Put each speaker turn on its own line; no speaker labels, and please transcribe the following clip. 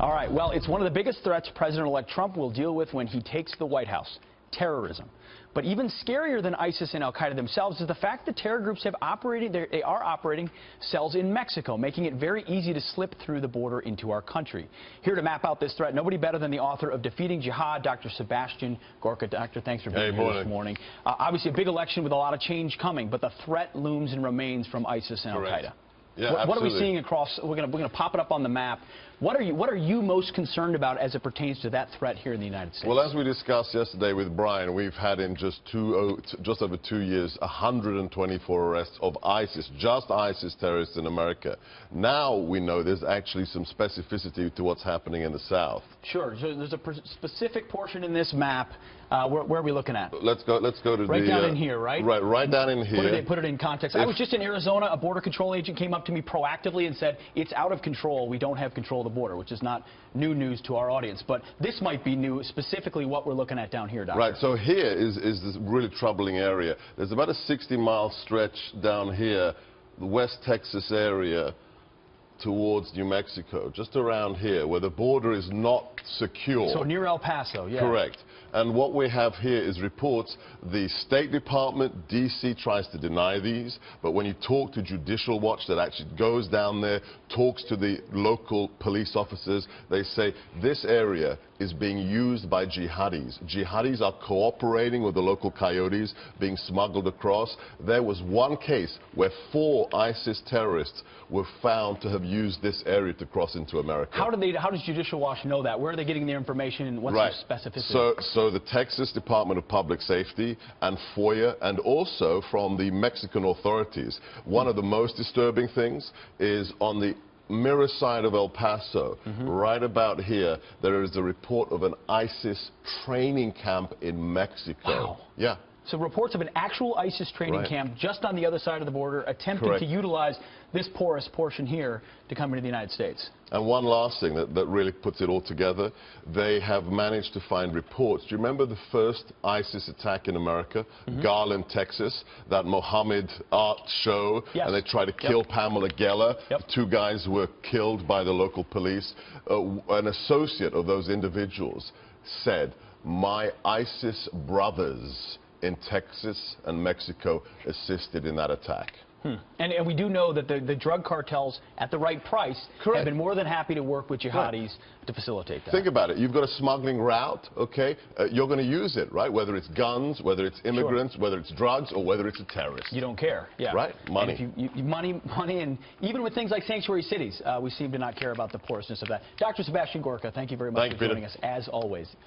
All right, well, it's one of the biggest threats President-elect Trump will deal with when he takes the White House: terrorism. But even scarier than ISIS and al-Qaeda themselves is the fact that terror groups are operating cells in Mexico, making it very easy to slip through the border into our country. Here to map out this threat, nobody better than the author of Defeating Jihad, Dr. Sebastian Gorka. Doctor, thanks for being here this morning. Obviously a big election with a lot of change coming, but the threat looms and remains from ISIS and al-Qaeda.
Yeah,
what are we seeing across? We're going to pop it up on the map. What are you most concerned about as it pertains to that threat here in the United States?
Well, as we discussed yesterday with Brian, we've had in just over 2 years 124 arrests of ISIS, just ISIS terrorists in America. Now we know there's actually some specificity to what's happening in the South.
Sure. So there's a specific portion in this map. Where are we looking at?
Let's go to
right down in here, right?
Right down in here.
Put it in context. I was just in Arizona. A border control agent came up to me proactively and said, "It's out of control. We don't have control of the border," which is not new news to our audience. But this might be new, specifically what we're looking at down here, Doctor.
Right. So here is this really troubling area. There's about a 60-mile stretch down here, the West Texas area, towards New Mexico, just around here, where the border is not secure.
So near El Paso, yeah.
Correct. And what we have here is reports. The State Department, D.C., tries to deny these, but when you talk to Judicial Watch, that actually goes down there, talks to the local police officers, they say this area is being used by jihadis. Jihadis are cooperating with the local coyotes, being smuggled across. There was one case where 4 ISIS terrorists were found to have used this area to cross into America.
How does Judicial Watch know that? Where are they getting their information, and what's the specificity?
So the Texas Department of Public Safety and FOIA, and also from the Mexican authorities. One of the most disturbing things is on the mirror side of El Paso, right about here, there is a report of an ISIS training camp in Mexico.
Wow.
Yeah.
So reports of an actual ISIS training camp just on the other side of the border, attempting to utilize this porous portion here to come into the United States.
And one last thing that really puts it all together, they have managed to find reports. Do you remember the first ISIS attack in America? Garland, Texas, that Mohammed art show, and they tried to kill Pamela Geller. The 2 guys were killed by the local police. An associate of those individuals said, "My ISIS brothers in Texas and Mexico assisted in that attack."
And we do know that the drug cartels, at the right price, have been more than happy to work with jihadis to facilitate that.
Think about it. You've got a smuggling route, okay? You're going to use it, right? Whether it's guns, whether it's immigrants, whether it's drugs, or whether it's a terrorist.
You don't care. Yeah.
Right? Money.
And if money, and even with things like sanctuary cities, we seem to not care about the porousness of that. Dr. Sebastian Gorka, thank you very much for joining us, as always.